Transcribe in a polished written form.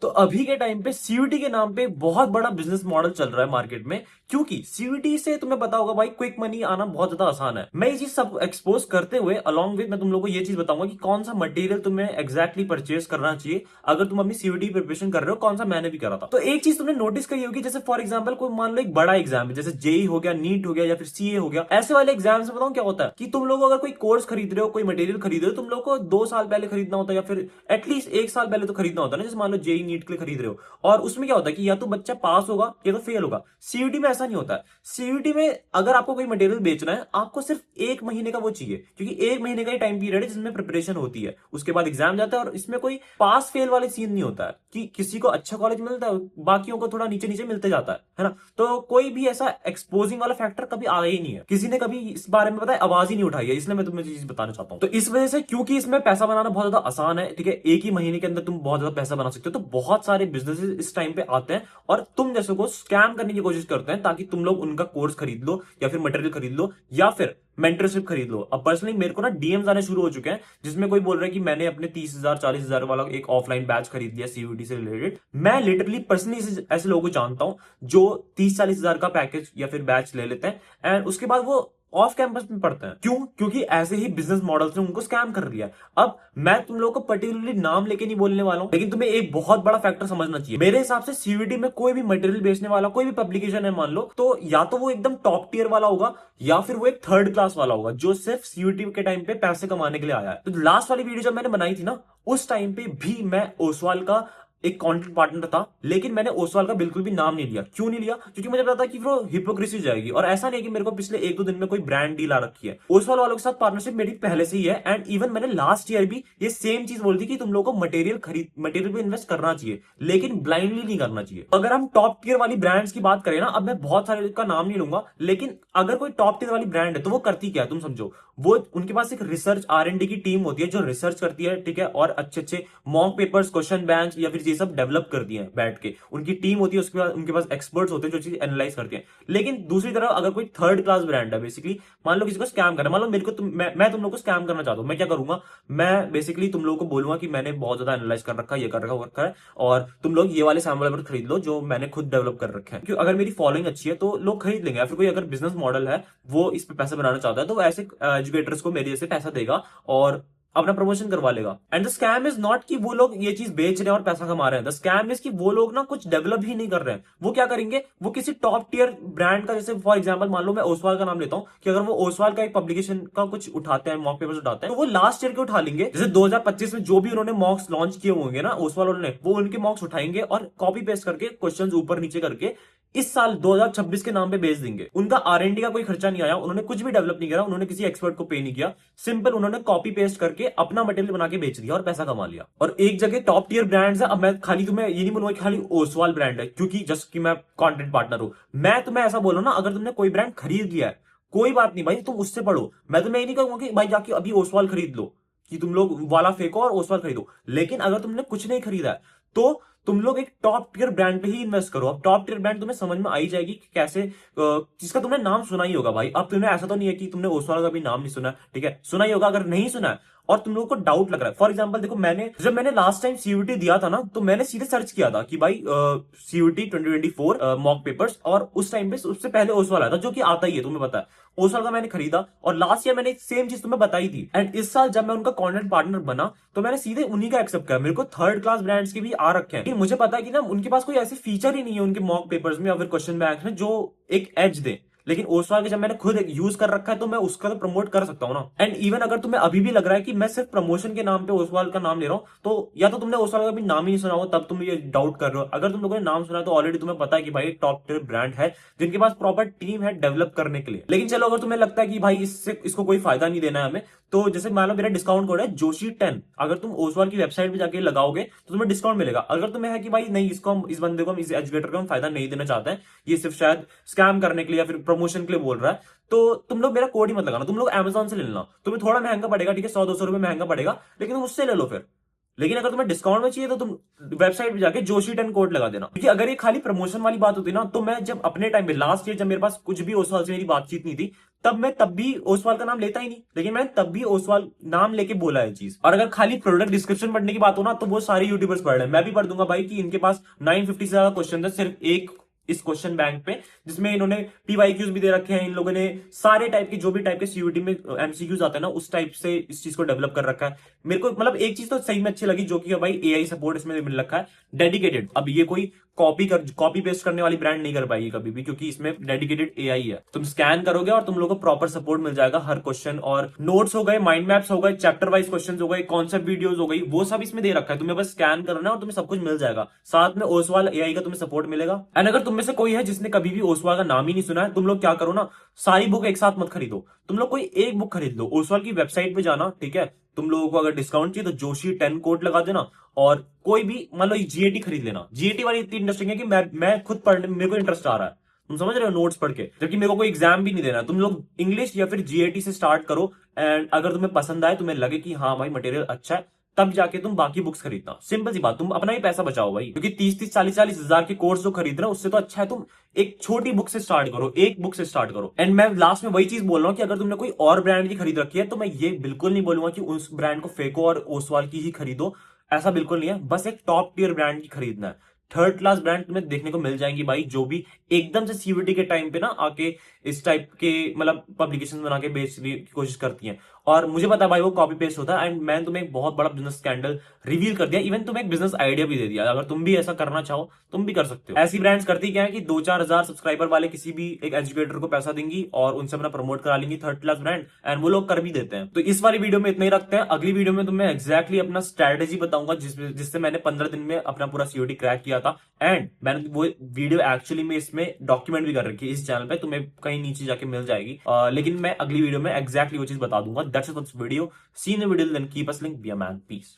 तो अभी के टाइम पे सीयूटी के नाम पे बहुत बड़ा बिजनेस मॉडल चल रहा है मार्केट में, क्योंकि सीयूटी से तुम्हें पता होगा भाई क्विक मनी आना बहुत ज्यादा आसान है। मैं ये चीज सब एक्सपोज करते हुए अलॉन्ग विद मैं तुम लोगों को ये चीज बताऊंगा कि कौन सा मटेरियल तुम्हें एग्जैक्टली परचेज करना चाहिए अगर तुम अपनी सीयूटी प्रिपरेशन कर रहे हो, कौन सा मैंने भी करा था। तो एक चीज तुमने नोटिस करी होगी, जैसे फॉर एग्जाम्पल कोई मान लो एक बड़ा एग्जाम है, जैसे जेई हो गया, नीट हो गया या फिर सीए हो गया, ऐसे वाले एग्जाम से बताऊं क्या होता है कि तुम लोग अगर कोई कोर्स खरीद रहे हो, कोई मटेरियल खरीद रहे हो, तुम लोग को 2 साल पहले खरीदना होता है या फिर एटलीस्ट 1 साल पहले तो खरीदना होता है ना। जैसे मान लो जेई नीट के लिए खरीद रहे हो, और उसमें क्या होता है कि या तो बच्चा पास होगा या तो फेल होगा। सीयूटी में ऐसा नहीं होता है। सीयूटी में अगर आपको कोई मटेरियल बेचना है, आपको सिर्फ 1 महीने का वो चाहिए, क्योंकि 1 महीने का ही टाइम पीरियड है जिसमें प्रिपरेशन होती है, उसके बाद एग्जाम जाता है। और इसमें कोई पास फेल वाले सीन नहीं होता है कि किसी को अच्छा कॉलेज मिलता है, बाकियों को थोड़ा नीचे नीचे मिलते जाता है ना। तो कोई भी ऐसा एक्सपोजिंग वाला फैक्टर कभी आया ही नहीं है, किसी ने कभी इस बारे में पता है आवाज ही नहीं उठाई है। इसलिए मैं तुम्हें चीज बताना चाहता हूं। तो इस वजह से, क्योंकि इसमें पैसा बनाना बहुत ज्यादा आसान है, ठीक है, एक ही महीने के अंदर तुम बहुत ज्यादा पैसा बना सकते हो, तो बहुत सारे बिजनेसेस इस टाइम पे आते हैं और तुम जैसे को स्कैम करने की कोशिश करते हैं ताकि तुम लोग उनका कोर्स खरीद लो या फिर मटेरियल खरीद लो या फिर मेंटरशिप खरीद लो। अब पर्सनली मेरे को ना डीएम्स आने शुरू हो चुके हैं जिसमें कोई बोल रहा है कि मैंने अपने 30,000 40,000 वाला एक ऑफलाइन बैच खरीद लिया सीयूटी से रिलेटेड। मैं लिटरली पर्सनली ऐसे लोगों को जानता हूं जो 30-40 हजार का पैकेज या फिर बैच ले लेते हैं एंड उसके बाद वो ऑफ कैंपस में पढ़ते हैं। क्यों? क्योंकि ऐसे ही बिजनेस मॉडल ने उनको स्कैम कर दिया। अब मैं तुम लोगों को पर्टिकुलरली नाम लेके नहीं बोलने वाला हूं, लेकिन तुम्हें एक बहुत बड़ा फैक्टर समझना चाहिए। मेरे हिसाब से सीयूटी में कोई भी मटेरियल बेचने वाला, कोई भी पब्लिकेशन है मान लो, तो या तो वो एकदम टॉप टियर वाला होगा या फिर वो एक थर्ड क्लास वाला होगा जो सिर्फ सीयूटी के टाइम पे पैसे कमाने के लिए आया है। तो लास्ट वाली वीडियो जब मैंने बनाई थी ना, उस टाइम पे भी मैं ओसवाल का एक कंटेंट पार्टनर था, लेकिन मैंने ओसवाल का बिल्कुल भी नाम नहीं लिया। क्यों नहीं लिया? क्योंकि मुझे पता था कि वो हिपोक्रेसी हो जाएगी। और ऐसा नहीं है कि मेरे को पिछले 1-2 दिन में कोई ब्रांड डील आ रखी है, ओसवाल वालों के साथ पार्टनरशिप मेरी पहले से ही है। एंड इवन मैंने लास्ट ईयर भी ये सेम चीज बोल दी कि तुम लोगों को मटेरियल पे इन्वेस्ट करना चाहिए, लेकिन ब्लाइंडली नहीं करना चाहिए। अगर हम टॉप टियर वाली ब्रांड्स की बात करें ना, अब मैं बहुत सारे का नाम नहीं लूंगा, लेकिन अगर कोई टॉप टियर वाली ब्रांड है तो वो करती क्या है तुम समझो। वो उनके पास एक रिसर्च R&D की टीम होती है जो रिसर्च करती है, ठीक है, और अच्छे अच्छे मॉक पेपर्स, क्वेश्चन बैंक या फिर ये सब डेवलप करती है बैठ के। उनकी टीम होती है, उसके बाद उनके पास एक्सपर्ट्स होते हैं जो चीज एनालाइज करते हैं। लेकिन दूसरी तरफ अगर कोई थर्ड क्लास ब्रांड है, बेसिकली मान लो किसी को स्कैम करना, मान लो मेरे को मैं तुम लोग को स्कैम करना चाहता हूं, मैं क्या करूंगा? मैं बेसिकली तुम लोगों को बोलूंगा कि मैंने बहुत ज्यादा एनालाइज कर रखा है, ये कर रखा है, वो रखा है, और तुम लोग ये वाले सैम्पल पेपर खरीद लो जो मैंने खुद डेवलप कर रखे हैं। क्योंकि अगर मेरी फॉलोइंग अच्छी है तो लोग खरीद लेंगे। या फिर कोई अगर बिजनेस मॉडल है, वो इस पे पैसा बनाना चाहता है, तो वो ऐसे एजुकेटर्स को मेरे जैसे पैसा देगा और अपना प्रमोशन करवा लेगा। And the scam is not कि वो लोग ये चीज बेच रहे हैं और पैसा कमा रहे हैं। द स्कैम इज कि वो लोग ना कुछ डेवलप ही नहीं कर रहे हैं। वो क्या करेंगे? वो किसी टॉप टियर ब्रांड का, जैसे फॉर एग्जांपल मान लो मैं ओसवाल का नाम लेता हूं, कि अगर वो ओसवाल का एक पब्लिकेशन का कुछ उठाते हैं, मॉक पेपर्स उठाते हैं, तो वो लास्ट ईयर के उठा लेंगे। जैसे 2025 में जो भी उन्होंने मॉक्स लॉन्च किए होंगे ना ओसवाल उन्होंने, वो उनके मॉक्स उठाएंगे और कॉपी पेस्ट करके क्वेश्चंस ऊपर नीचे करके इस साल 2026 के नाम पे बेच देंगे। उनका R&D का कोई खर्चा नहीं आया, उन्होंने कुछ भी डेवलप नहीं करा, उन्होंने किसी एक्सपर्ट को पे नहीं किया, सिंपल उन्होंने कॉपी पेस्ट करके अपना मटेरियल बना के बेच दिया और पैसा कमा लिया। और एक जगह टॉप टियर ब्रांड्स है। अब मैं खाली तुम्हें ये नहीं बोलूंगा कि खाली ओसवाल ब्रांड है, क्योंकि जस्ट कि मैं कंटेंट पार्टनर हूं। मैं तुम्हें ऐसा बोलूं ना, अगर तुमने कोई ब्रांड खरीद लिया है, कोई बात नहीं भाई, तुम उससे पढ़ो। मैं तुम्हें ये नहीं कहूंगा कि भाई जाके अभी ओसवाल खरीद लो, कि तुम लोग वाला फेंको और ओसवाल खरीदो। लेकिन अगर तुमने कुछ नहीं खरीदा है तो तुम लोग एक टॉप टियर ब्रांड पे ही इन्वेस्ट करो। अब टॉप टियर ब्रांड तुम्हें समझ में आई जाएगी कि कैसे, जिसका तुमने नाम सुना ही होगा भाई। अब तुमने ऐसा तो नहीं है कि तुमने ओसवाल का भी नाम नहीं सुना, ठीक है, सुना ही होगा। अगर नहीं सुना है और तुम लोगों को डाउट लग रहा है, फॉर एग्जांपल देखो, जब मैंने लास्ट टाइम सीयूटी दिया था ना, तो मैंने सीधे सर्च किया था कि भाई सीयूटी 2024 मॉक पेपर्स, और उस टाइम पे उससे पहले ओसवाल आया था, जो कि आता ही है, तुम्हें पता है। ओसवाल का मैंने खरीदा और लास्ट ईयर मैंने सेम चीज तुम्हें बताई थी। एंड इस साल जब मैं उनका कंटेंट पार्टनर बना तो मैंने सीधे उन्हीं का एक्सेप्ट किया। मेरे को थर्ड क्लास ब्रांड्स के भी आ रखे हैं, लेकिन मुझे पता है कि ना उनके पास कोई ऐसे फीचर ही नहीं है उनके मॉक पेपर्स में या फिर क्वेश्चन बैंक में जो एक एज दे। लेकिन ओसवाल के जब मैंने खुद यूज कर रखा है तो मैं उसका तो प्रमोट कर सकता हूं ना। एंड इवन अगर तुम्हें अभी भी लग रहा है कि मैं सिर्फ प्रमोशन के नाम पे ओसवाल का नाम ले रहा हूं, तो या तो तुमने ओसवाल का भी नाम ही नहीं सुना हो, तब तुम ये डाउट कर रहे हो। अगर तुम लोगों ने नाम सुना तो ऑलरेडी तुम्हें पता है कि भाई टॉप टियर ब्रांड है जिनके पास प्रॉपर टीम है डेवलप करने के लिए। लेकिन चलो, अगर तुम्हें लगता है कि भाई इसको कोई फायदा नहीं देना है हमें, तो जैसे मान लो मेरा डिस्काउंट कोड है जोशी10, अगर तुम ओसवाल की वेबसाइट पे जाके लगाओगे तो तुम्हें डिस्काउंट मिलेगा। अगर तुम्हें है कि भाई नहीं, इस बंदे को हम, इस एजुकेटर को हम फायदा नहीं देना चाहते हैं, ये सिर्फ शायद स्कैम करने के लिए या फिर प्रमोशन के लिए बोल रहा है, तो तुम लोग मेरा कोड ही मत लगाना, तुम लोग Amazon से ले लेना। तुम्हें थोड़ा महंगा पड़ेगा, ठीक है, 100-200 रुपए महंगा पड़ेगा, लेकिन तुम उससे ले लो फिर। लेकिन अगर तुम्हें डिस्काउंट में चाहिए तो तुम वेबसाइट पे जाके जोशी 10 कोड लगा देना। क्योंकि अगर ये खाली प्रमोशन वाली बात होती ना, तो मैं जब अपने टाइम पे लास्ट ईयर जब मेरे पास कुछ भी ओसवाल से मेरी बातचीत नहीं थी, तब भी ओसवाल का नाम लेता ही नहीं, लेकिन मैंने तब भी ओसवाल नाम लेके बोला है चीज। और अगर खाली प्रोडक्ट डिस्क्रिप्शन पढ़ने की बात हो ना, तो वो सारे यूट्यूबर्स पढ़ रहे हैं, मैं भी पढ़ दूंगा भाई कि इनके पास 950 से ज्यादा क्वेश्चन है सिर्फ एक इस क्वेश्चन बैंक पे, जिसमें इन्होंने पीवाईक्यूज भी दे रखे हैं, इन लोगों ने सारे टाइप के जो भी टाइप के सीयूटी में एमसीक्यूज आते हैं ना, उस टाइप से इस चीज को डेवलप कर रखा है। मेरे को मतलब एक चीज तो सही में अच्छी लगी, जो कि भाई एआई सपोर्ट इसमें मिल रखा है, डेडिकेटेड। अब ये कोई कॉपी पेस्ट करने वाली ब्रांड नहीं कर पाएगी कभी भी, क्योंकि इसमें डेडिकेटेड एआई है। तुम स्कैन करोगे और तुम लोगों को प्रॉपर सपोर्ट मिल जाएगा हर क्वेश्चन, और नोट्स हो गए, माइंड मैप्स हो गए, चैप्टर वाइज क्वेश्चन हो गए, कॉन्सेप्ट वीडियोस हो गई, वो सब इसमें दे रखा है। तुम्हें बस स्कैन करना है और तुम्हें सब कुछ मिल जाएगा। साथ में ओसवाल एआई का तुम्हें सपोर्ट मिलेगा। एंड अगर तुम में से कोई है जिसने कभी भी ओसवाल का नाम ही नहीं सुना है, तुम लोग क्या करो ना, सारी बुक एक साथ मत खरीदो, तुम लोग कोई एक बुक खरीद लो। ओसवाल की वेबसाइट पे जाना, ठीक है, तुम लोगों को अगर डिस्काउंट चाहिए तो जोशी 10 कोड लगा देना, और कोई भी मान लो जीएटी खरीद लेना। जीएटी वाली इतनी इंटरेस्टिंग है कि मैं खुद पढ़ने मेरे को इंटरेस्ट आ रहा है, तुम समझ रहे हो, नोट्स पढ़ के, जबकि मेरे को कोई एग्जाम भी नहीं देना। तुम लोग इंग्लिश या फिर जीएटी से स्टार्ट करो, एंड अगर तुम्हें पसंद आए, तुम्हें लगे कि हाँ भाई मटेरियल अच्छा है, तब जाके तुम बाकी बुक्स खरीदना। सिंपल सी बात, तुम अपना ही पैसा बचाओ भाई, क्योंकि 30-40 हजार के कोर्स जो खरीद रहे हो, उससे तो अच्छा है तुम एक छोटी बुक से स्टार्ट करो, एक बुक से स्टार्ट करो। एंड मैं लास्ट में वही चीज बोल रहा हूँ कि अगर तुमने कोई और ब्रांड की खरीद रखी है, तो मैं ये बिल्कुल नहीं बोलूंगा कि उस ब्रांड को फेंको और ओसवाल की ही खरीदो, ऐसा बिल्कुल नहीं है। बस एक टॉप टियर ब्रांड की खरीदना है। थर्ड क्लास ब्रांड तुम्हें देखने को मिल जाएंगी भाई, जो भी एकदम से सीयूटी के टाइम पे ना आके इस टाइप के मतलब पब्लिकेशन बना के बेचने की कोशिश करती हैं। और मुझे पता है भाई वो कॉपी पेस्ट होता है, एंड मैंने तुम्हें एक बहुत बड़ा बिजनेस स्कैंडल रिवील कर दिया, इवन तुम्हें एक बिजनेस आइडिया भी दे दिया। अगर तुम भी ऐसा करना चाहो, तुम भी कर सकते हो। ऐसी ब्रांड्स करती क्या है कि 2-4 हजार सब्सक्राइबर वाले किसी भी एक एजुकेटर को पैसा देंगी और उनसे अपना प्रमोट करा लेंगी थर्ड क्लास ब्रांड, एंड वो लोग कर भी देते हैं। तो इस वाली वीडियो में इतना ही रखते हैं। अगली वीडियो में तुम्हें एक्जैक्टली अपना स्ट्रेटेजी बताऊंगा, जिससे मैंने 15 दिन में अपना पूरा सीओडी क्रैक किया था, एंड मैंने वो वीडियो एक्चुअली में इसमें डॉक्यूमेंट भी कर रखी है इस चैनल पे, तुम्हें कहीं नीचे जाके मिल जाएगी। लेकिन मैं अगली वीडियो में एक्जैक्टली वो चीज बता दूंगा। That's it for this video. See in the video, then keep us link, be a man, piece.